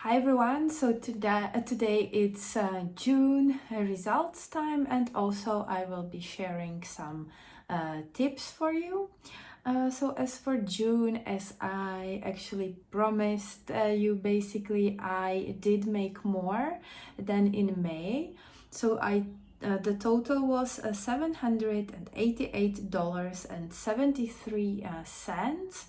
Hi everyone, so today it's June results time, and also I will be sharing some tips for you. So as for June, as I actually promised you, basically I did make more than in May. So the total was $788.73,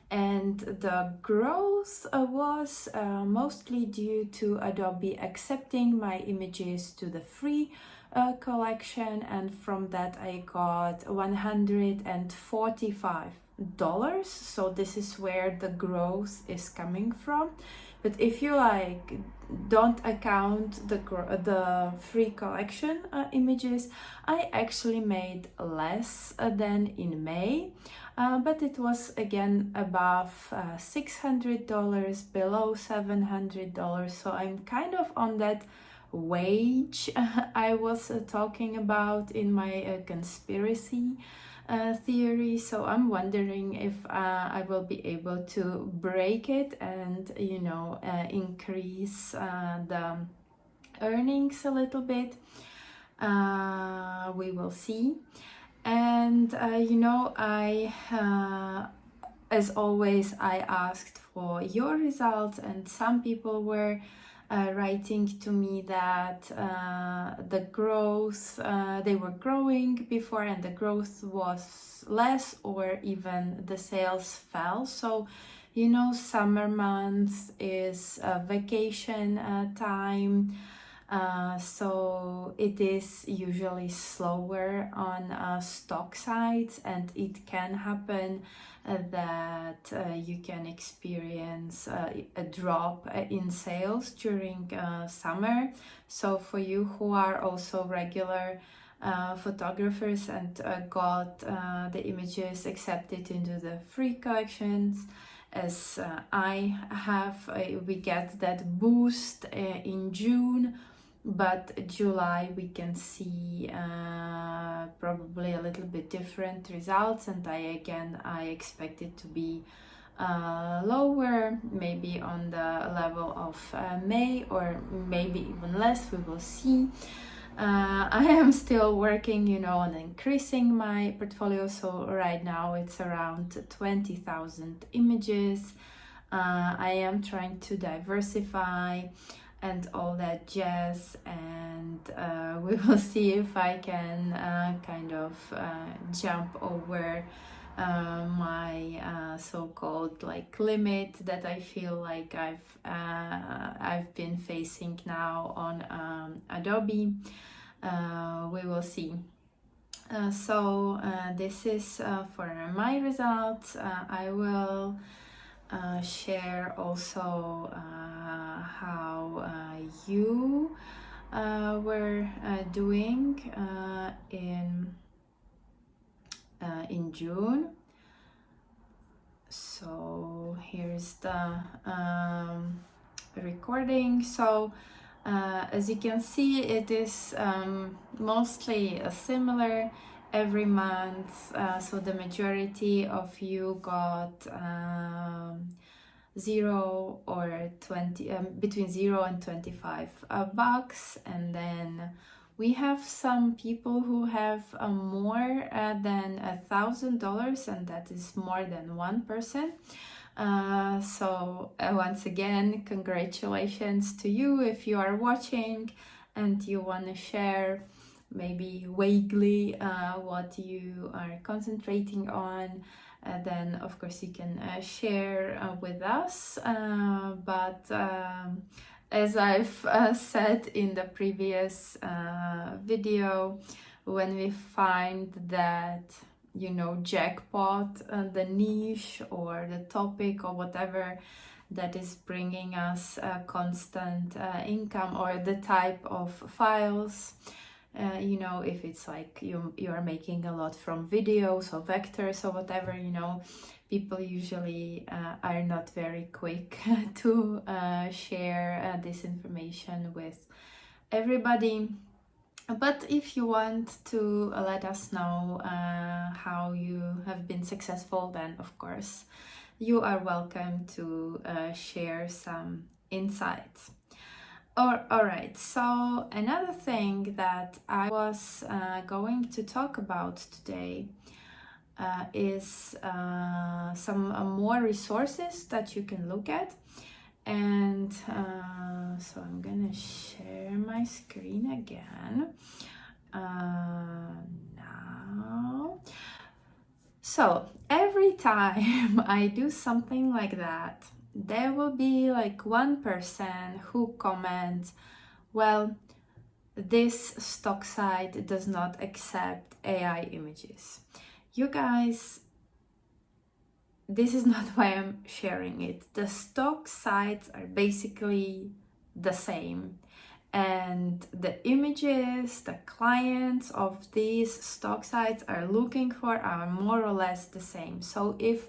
and the growth was mostly due to Adobe accepting my images to the free collection, and from that I got $145. So this is where the growth is coming from. But if you don't account the free collection images, I actually made less than in May. But it was again above $600, below $700. So I'm kind of on that wage I was talking about in my conspiracy theory. So I'm wondering if I will be able to break it and increase the earnings a little bit. We will see. And as always, I asked for your results, and some people were writing to me that the growth, they were growing before and the growth was less, or even the sales fell. So summer months is vacation time. So it is usually slower on stock sites, and it can happen that you can experience a drop in sales during summer. So for you who are also regular photographers and got the images accepted into the free collections, as I have, we get that boost in June, but July we can see probably a little bit different results, and I expect it to be lower, maybe on the level of May, or maybe even less. We will see. I am still working, on increasing my portfolio. So right now it's around 20,000 images. I am trying to diversify and all that jazz, and we will see if I can jump over my so-called limit that I feel like I've been facing now on Adobe. We will see. So this is for my results. I will share also how you were doing in June. So here's the recording. So as you can see, it is mostly similar every month. So the majority of you got 0 or 20, between 0 and 25 bucks, and then we have some people who have more than $1,000, and that is more than 1%. So once again, congratulations to you if you are watching and you want to share maybe vaguely what you are concentrating on. Then of course you can share with us, but as I've said in the previous video, when we find that jackpot, the niche or the topic or whatever that is bringing us constant income, or the type of files, if it's like you are making a lot from videos or vectors or whatever, people usually are not very quick to share this information with everybody. But if you want to let us know how you have been successful, then of course you are welcome to share some insights. All right, so another thing that I was going to talk about today is some more resources that you can look at. And so I'm gonna share my screen again now. So every time I do something like that, there will be like one person who comments, well, this stock site does not accept AI images. You guys, this is not why I'm sharing it. The stock sites are basically the same, and the images the clients of these stock sites are looking for are more or less the same. So if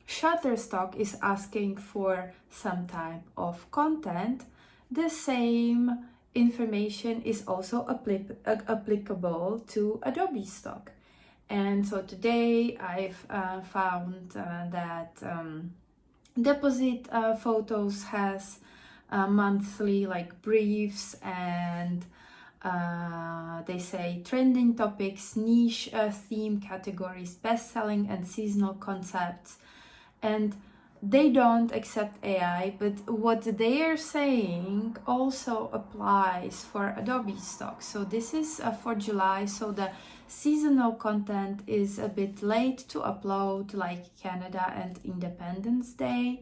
Shutterstock is asking for some type of content, the same information is also applicable to Adobe stock. And so today I've found that Deposit Photos has monthly like briefs, and they say trending topics, niche theme categories, best-selling and seasonal concepts. And they don't accept AI, but what they are saying also applies for Adobe stock. So this is for July, so the seasonal content is a bit late to upload, like Canada and Independence Day.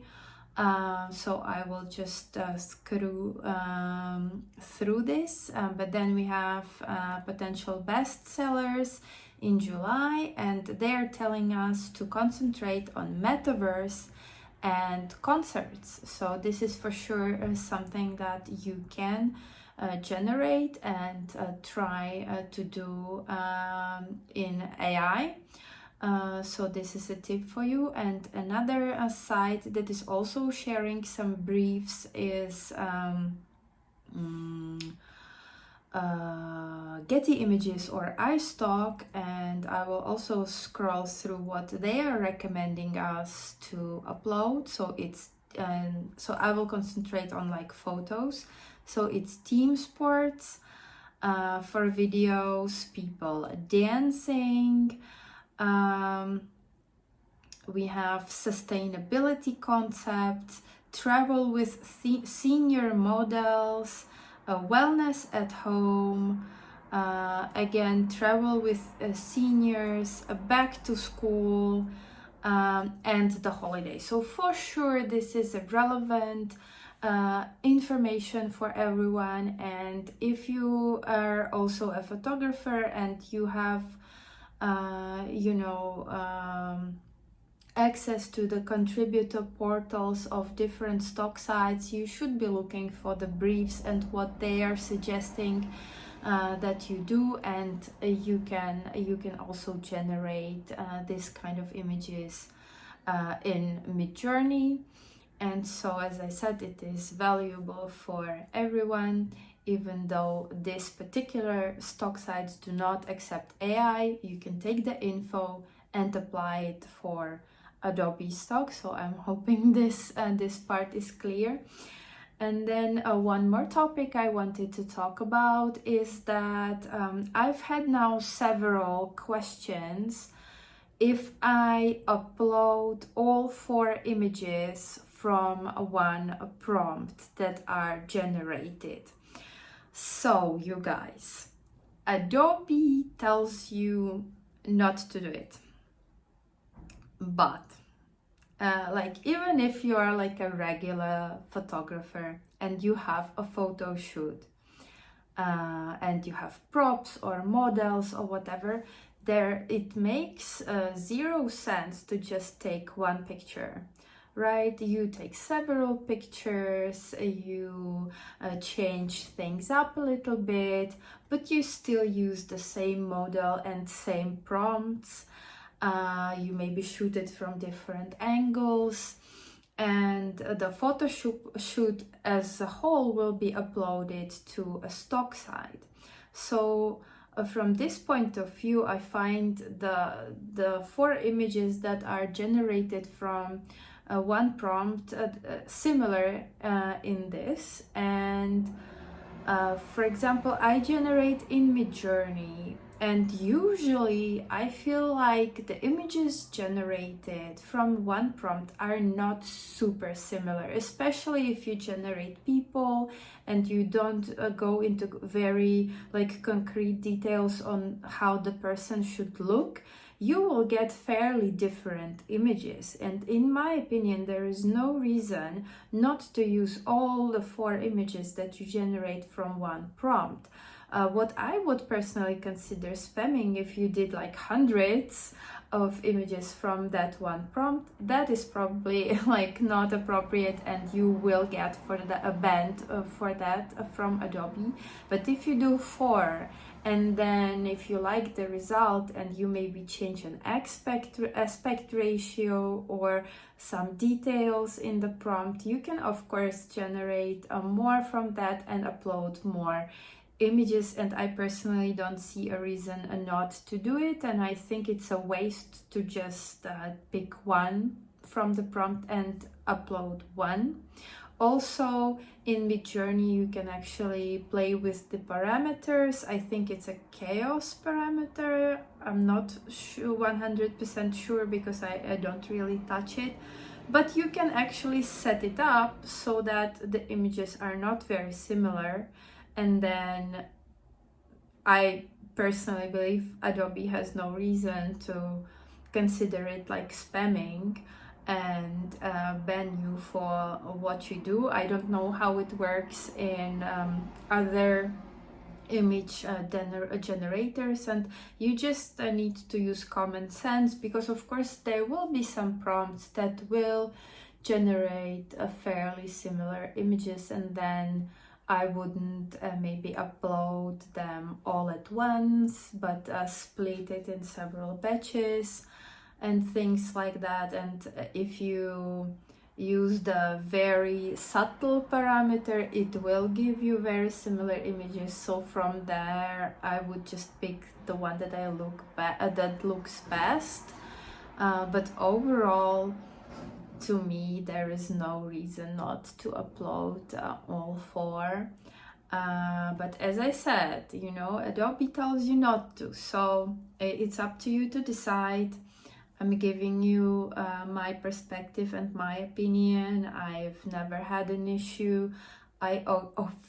So I will just screw through this, but then we have potential bestsellers in July, and they're telling us to concentrate on metaverse and concerts. So this is for sure something that you can generate and try to do in AI. So this is a tip for you. And another site that is also sharing some briefs is Getty Images or iStock, and I will also scroll through what they are recommending us to upload. So it's so I will concentrate on like photos. So it's team sports for videos, people dancing. We have sustainability concepts, travel with senior models, wellness at home, again, travel with seniors, back to school, and the holiday. So for sure, this is a relevant information for everyone. And if you are also a photographer and you have access to the contributor portals of different stock sites, you should be looking for the briefs and what they are suggesting that you do, and you can also generate this kind of images in Midjourney. And so, as I said, it is valuable for everyone. Even though this particular stock sites do not accept AI, you can take the info and apply it for Adobe stock. So I'm hoping this part is clear. And then one more topic I wanted to talk about is that I've had now several questions if I upload all 4 images from one prompt that are generated. So you guys, Adobe tells you not to do it. But like even if you are like a regular photographer and you have a photo shoot and you have props or models or whatever, there it makes 0 sense to just take one picture, right? You take several pictures, you change things up a little bit, but you still use the same model and same prompts. You maybe shoot it from different angles, and the photo shoot as a whole will be uploaded to a stock site. So from this point of view, I find the 4 images that are generated from one prompt similar in this. And for example, I generate in Midjourney, and usually I feel like the images generated from one prompt are not super similar, especially if you generate people and you don't go into very like concrete details on how the person should look. You will get fairly different images, and in my opinion there is no reason not to use all the 4 images that you generate from one prompt. What I would personally consider spamming, if you did like hundreds of images from that one prompt, that is probably like not appropriate, and you will get for a band for that from Adobe. But if you do 4, and then if you like the result and you maybe change an aspect ratio or some details in the prompt, you can of course generate more from that and upload more images. And I personally don't see a reason not to do it, and I think it's a waste to just pick one from the prompt and upload one. Also in Midjourney you can actually play with the parameters. I think it's a chaos parameter. I'm not sure, 100% sure, because I don't really touch it, but you can actually set it up so that the images are not very similar. And then I personally believe Adobe has no reason to consider it like spamming and ban you for what you do. I don't know how it works in other image generators, and you just need to use common sense, because of course there will be some prompts that will generate fairly similar images, and then I wouldn't maybe upload them all at once, but split it in several batches and things like that. And if you use the very subtle parameter, it will give you very similar images. So from there I would just pick the one that that looks best. But overall, to me, there is no reason not to upload all 4. But as I said, you know, Adobe tells you not to, so it's up to you to decide. I'm giving you my perspective and my opinion. I've never had an issue. I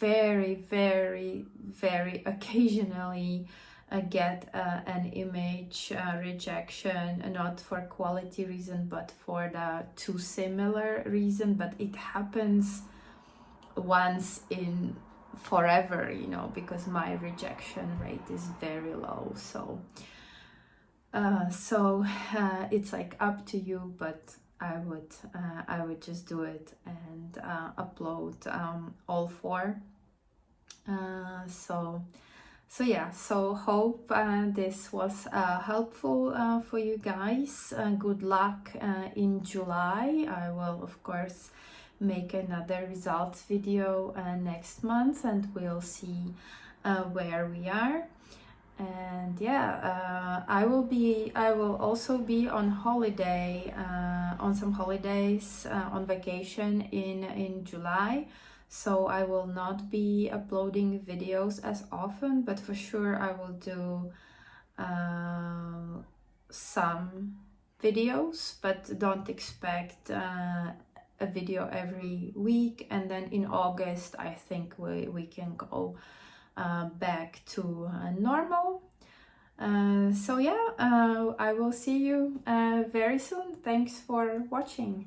very, very, very occasionally get an image rejection, not for quality reason, but for the too similar reason. But it happens once in forever, you know, because my rejection rate is very low. So it's like up to you, but I would just do it and upload all 4. So yeah, so hope this was helpful for you guys. Good luck in July. I will of course make another results video next month, and we'll see where we are. And yeah, I will also be on holiday, on some holidays, on vacation in July. So I will not be uploading videos as often, but for sure I will do some videos, but don't expect a video every week. And then in August I think we can go back to normal. So yeah, I will see you very soon. Thanks for watching.